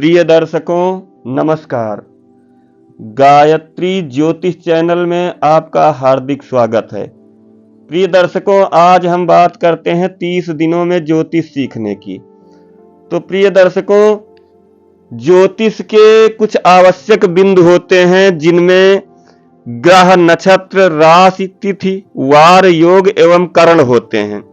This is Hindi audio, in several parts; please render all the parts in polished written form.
प्रिय दर्शकों नमस्कार। गायत्री ज्योतिष चैनल में आपका हार्दिक स्वागत है। प्रिय दर्शकों, आज हम बात करते हैं 30 दिनों में ज्योतिष सीखने की। तो प्रिय दर्शकों, ज्योतिष के कुछ आवश्यक बिंदु होते हैं जिनमें ग्रह, नक्षत्र, राशि, तिथि, वार, योग एवं करण होते हैं।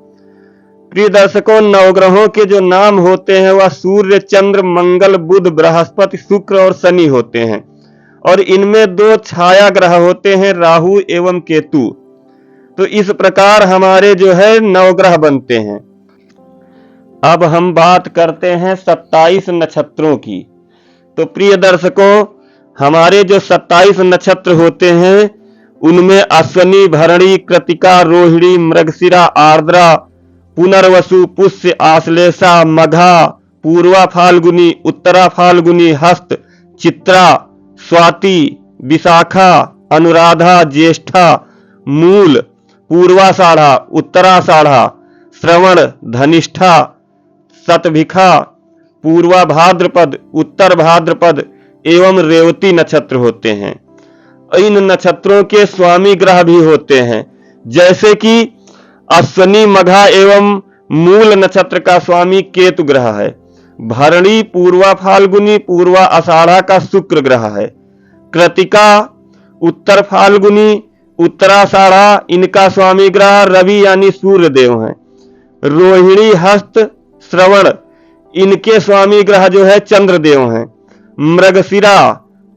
प्रिय दर्शकों, नवग्रहों के जो नाम होते हैं वह सूर्य, चंद्र, मंगल, बुध, बृहस्पति, शुक्र और शनि होते हैं और इनमें 2 छाया ग्रह होते हैं, राहु एवं केतु। तो इस प्रकार हमारे जो है नवग्रह बनते हैं। अब हम बात करते हैं 27 नक्षत्रों की। तो प्रिय दर्शकों, हमारे जो 27 नक्षत्र होते हैं उनमें अश्विनी, भरणी, कृतिका, रोहिणी, मृगशिरा, आर्द्रा, पुनर्वसु, पुष्य, आश्लेषा, मघा, पूर्वा फाल्गुनी, उत्तरा फाल्गुनी, हस्त, चित्रा, स्वाति, विशाखा, अनुराधा, ज्येष्ठा, मूल, पूर्वाषाढ़ा, उत्तराषाढ़ा, श्रवण, धनिष्ठा, शतभिखा, पूर्वा भाद्रपद, उत्तर भाद्रपद एवं रेवती नक्षत्र होते हैं। इन नक्षत्रों के स्वामी ग्रह भी होते हैं, जैसे कि अश्विनी, मघा एवं मूल नक्षत्र का स्वामी केतु ग्रह है। भरणी, पूर्वा फाल्गुनी, पूर्वा आषाढ़ा का शुक्र ग्रह है। कृतिका, उत्तर फाल्गुनी, उत्तराषाढ़ा इनका स्वामी ग्रह रवि यानी सूर्य देव हैं। रोहिणी, हस्त, श्रवण इनके स्वामी ग्रह जो है चंद्रदेव हैं। मृगशिरा,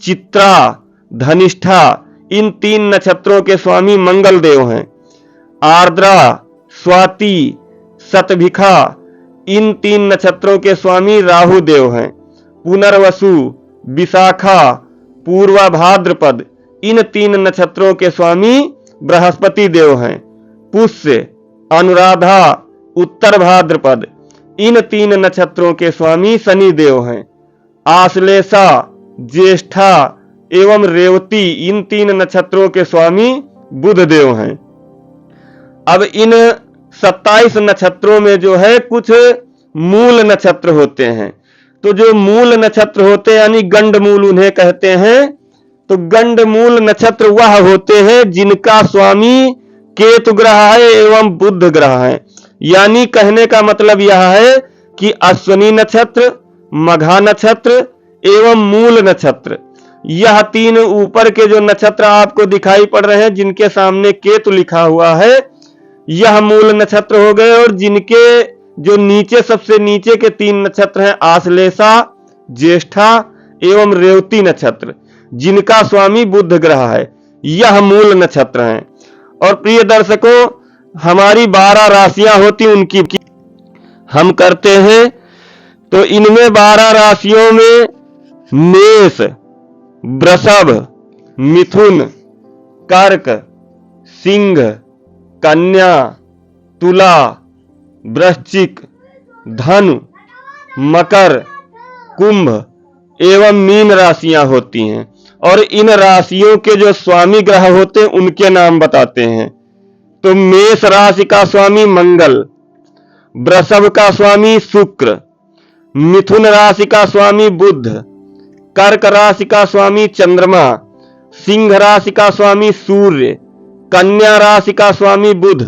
चित्रा, धनिष्ठा इन 3 नक्षत्रों के स्वामी मंगल देव हैं। आर्द्रा, स्वाति, शतभिखा इन 3 नक्षत्रों के स्वामी राहु देव हैं। पुनर्वसु, विशाखा, पूर्वा भाद्रपद इन 3 नक्षत्रों के स्वामी बृहस्पति देव हैं। पुष्य, अनुराधा, उत्तर भाद्रपद इन 3 नक्षत्रों के स्वामी शनि देव हैं। आश्लेषा, ज्येष्ठा एवं रेवती इन 3 नक्षत्रों के स्वामी बुध देव हैं। अब इन 27 नक्षत्रों में जो है कुछ मूल नक्षत्र होते हैं। तो जो मूल नक्षत्र होते हैं यानी गंडमूल उन्हें कहते हैं। तो गंडमूल नक्षत्र वह होते हैं जिनका स्वामी केतु ग्रह है एवं बुध ग्रह है। यानी कहने का मतलब यह है कि अश्विनी नक्षत्र, मघा नक्षत्र एवं मूल नक्षत्र यह 3 ऊपर के जो नक्षत्र आपको दिखाई पड़ रहे हैं जिनके सामने केतु लिखा हुआ है यह मूल नक्षत्र हो गए। और जिनके जो नीचे सबसे नीचे के 3 नक्षत्र हैं आश्लेषा, ज्येष्ठा एवं रेवती नक्षत्र जिनका स्वामी बुध ग्रह है यह मूल नक्षत्र हैं। और प्रिय दर्शकों, हमारी 12 राशियां होती उनकी हम करते हैं। तो इनमें 12 राशियों में मेष, वृषभ, मिथुन, कर्क, सिंह, कन्या, तुला, वृश्चिक, धनु, मकर, कुंभ एवं मीन राशियां होती हैं। और इन राशियों के जो स्वामी ग्रह होते हैं उनके नाम बताते हैं। तो मेष राशि का स्वामी मंगल, वृषभ का स्वामी शुक्र, मिथुन राशि का स्वामी बुध, कर्क राशि का स्वामी चंद्रमा, सिंह राशि का स्वामी सूर्य, कन्या राशि का स्वामी बुध,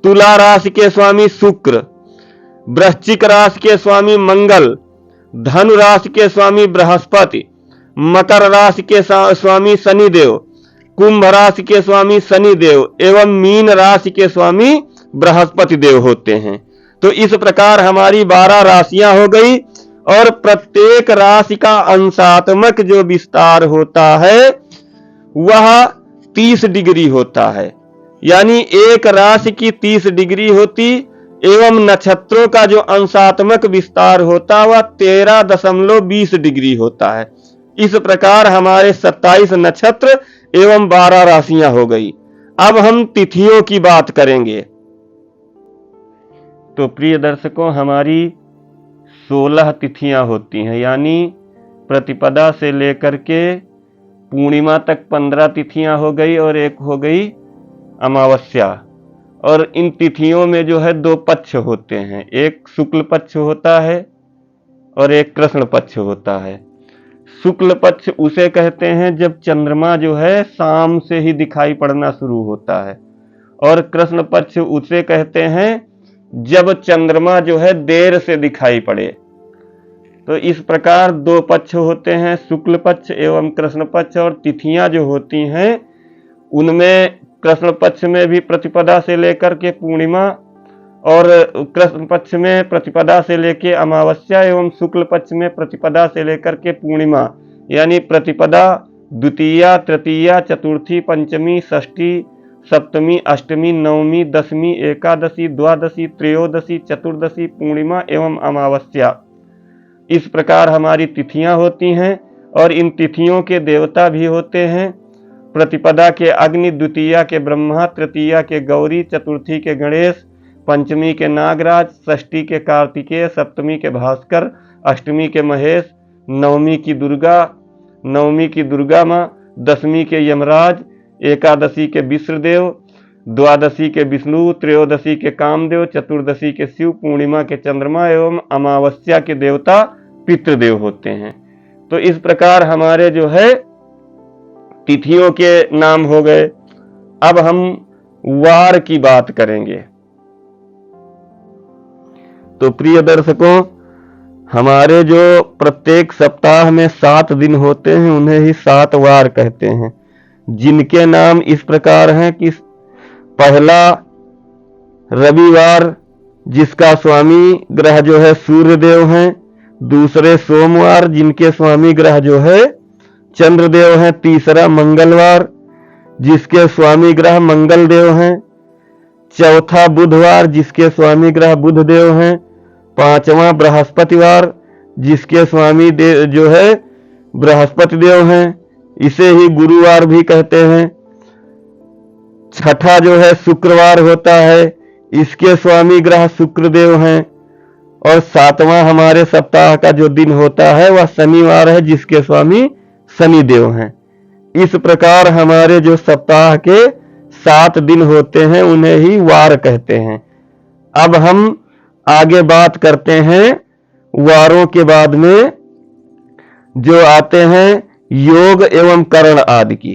तुला राशि के स्वामी शुक्र, वृश्चिक राशि के स्वामी मंगल, धनु राशि के स्वामी बृहस्पति, मकर राशि के स्वामी शनिदेव, कुंभ राशि के स्वामी शनिदेव एवं मीन राशि के स्वामी बृहस्पति देव होते हैं। तो इस प्रकार हमारी 12 राशियां हो गई। और प्रत्येक राशि का अंशात्मक जो विस्तार होता है वह 30 डिग्री होता है। यानी एक राशि की 30 डिग्री होती एवं नक्षत्रों का जो अंशात्मक विस्तार होता वह 13.20 डिग्री होता है। इस प्रकार हमारे 27 नक्षत्र एवं 12 राशियां हो गई। अब हम तिथियों की बात करेंगे। तो प्रिय दर्शकों, हमारी 16 तिथियां होती हैं। यानी प्रतिपदा से लेकर के पूर्णिमा तक 15 तिथियां हो गई और एक हो गई अमावस्या। और इन तिथियों में जो है 2 पक्ष होते हैं, एक शुक्ल पक्ष होता है और एक कृष्ण पक्ष होता है। शुक्ल पक्ष उसे कहते हैं जब चंद्रमा जो है शाम से ही दिखाई पड़ना शुरू होता है, और कृष्ण पक्ष उसे कहते हैं जब चंद्रमा जो है देर से दिखाई पड़े। तो इस प्रकार दो पक्ष होते हैं, शुक्ल पक्ष एवं कृष्ण पक्ष। और तिथियां जो होती हैं उनमें कृष्ण पक्ष में भी प्रतिपदा से लेकर के पूर्णिमा, और कृष्ण पक्ष में प्रतिपदा से लेकर अमावस्या, एवं शुक्ल पक्ष में प्रतिपदा से लेकर के पूर्णिमा, यानी प्रतिपदा, द्वितीया, तृतीया, चतुर्थी, पंचमी, षष्ठी, सप्तमी, अष्टमी, नवमी, दशमी, एकादशी, द्वादशी, त्रयोदशी, चतुर्दशी, पूर्णिमा एवं अमावस्या। इस प्रकार हमारी तिथियां होती हैं, और इन तिथियों के देवता भी होते हैं। प्रतिपदा के अग्नि, द्वितीया के ब्रह्मा, तृतीया के गौरी, चतुर्थी के गणेश, पंचमी के नागराज, षष्ठी के कार्तिकेय, सप्तमी के भास्कर, अष्टमी के महेश, नवमी की दुर्गा माँ, दशमी के यमराज, एकादशी के विष्णुदेव, द्वादशी के विष्णु, त्रयोदशी के कामदेव, चतुर्दशी के शिव, पूर्णिमा के चंद्रमा एवं अमावस्या के देवता पितृदेव होते हैं। तो इस प्रकार हमारे जो है तिथियों के नाम हो गए। अब हम वार की बात करेंगे। तो प्रिय दर्शकों, हमारे जो प्रत्येक सप्ताह में 7 दिन होते हैं उन्हें ही 7 वार कहते हैं, जिनके नाम इस प्रकार हैं कि पहला रविवार, जिसका स्वामी ग्रह जो है सूर्यदेव हैं। दूसरे सोमवार, जिनके स्वामी ग्रह जो है चंद्रदेव हैं। तीसरा मंगलवार, जिसके स्वामी ग्रह मंगलदेव हैं। चौथा बुधवार, जिसके स्वामी ग्रह बुधदेव हैं। पांचवा बृहस्पतिवार, जिसके स्वामी देव जो है बृहस्पति देव हैं, इसे ही गुरुवार भी कहते हैं। छठा जो है शुक्रवार होता है, इसके स्वामी ग्रह शुक्रदेव हैं। और सातवां हमारे सप्ताह का जो दिन होता है वह शनिवार है, जिसके स्वामी शनिदेव हैं। इस प्रकार हमारे जो सप्ताह के 7 दिन होते हैं उन्हें ही वार कहते हैं। अब हम आगे बात करते हैं वारों के बाद में जो आते हैं योग एवं करण आदि की।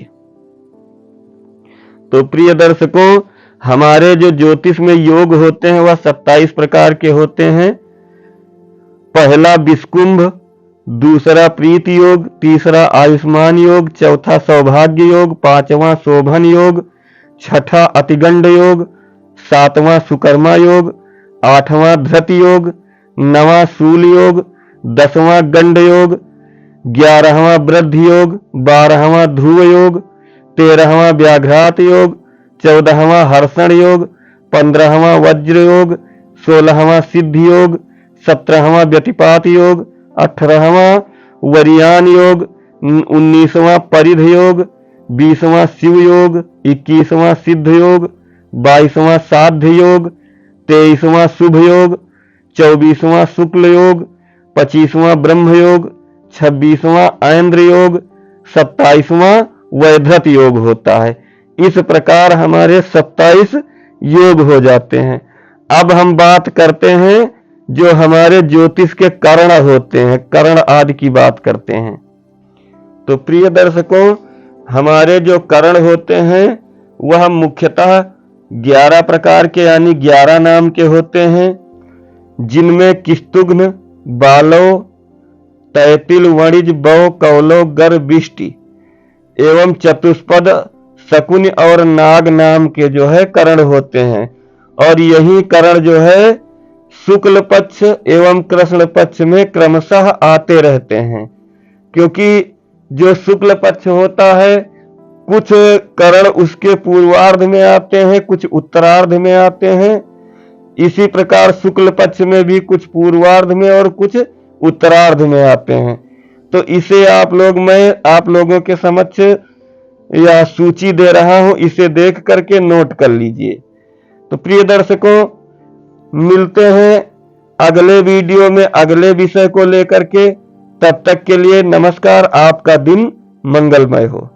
तो प्रिय दर्शकों, हमारे जो ज्योतिष में योग होते हैं वह 27 प्रकार के होते हैं। पहला विषकुंभ, दूसरा प्रीति योग, तीसरा आयुष्मान योग, चौथा सौभाग्य योग, पांचवा शोभन योग, छठा अतिगंड योग, सातवां सुकर्मा योग, आठवां धृत योग, नवां शूल योग, 10वां गंड योग, 11वां वृद्धि योग, 12वां ध्रुव योग, 13वां व्याघ्रात योग, 14वां हर्षण योग, 15वां वज्र योग, 16वां सिद्धि योग, 17वां व्यतिपात योग, 18वां वरियान योग, 19वां परिध योग, 20वां शिव योग, 21वां सिद्ध योग, 22वां साध्य योग, 23वां शुभ योग, 24वां शुक्ल योग, 25वां ब्रह्म योग, 26वां ऐन्द्र योग, 27वां वैधृत योग होता है। इस प्रकार हमारे 27 योग हो जाते हैं। अब हम बात करते हैं जो हमारे ज्योतिष के करण होते हैं, करण आदि की बात करते हैं। तो प्रिय दर्शकों, हमारे जो करण होते हैं वह मुख्यतः 11 प्रकार के यानी 11 नाम के होते हैं, जिनमें किस्तुघ्न, बालव, तैतिल, वणिज, बौ, कौलव, गर, बिष्टि एवं चतुष्पद, शकुन और नाग नाम के जो है करण होते हैं। और यही करण जो है शुक्ल पक्ष एवं कृष्ण पक्ष में क्रमशः आते रहते हैं, क्योंकि जो शुक्ल पक्ष होता है कुछ करण उसके पूर्वार्ध में आते हैं, कुछ उत्तरार्ध में आते हैं। इसी प्रकार शुक्ल पक्ष में भी कुछ पूर्वार्ध में और कुछ उत्तरार्ध में आते हैं। तो इसे मैं आप लोगों के समक्ष या सूची दे रहा हूं, इसे देख करके नोट कर लीजिए। तो प्रिय दर्शकों, मिलते हैं अगले वीडियो में अगले विषय को लेकर के। तब तक के लिए नमस्कार। आपका दिन मंगलमय हो।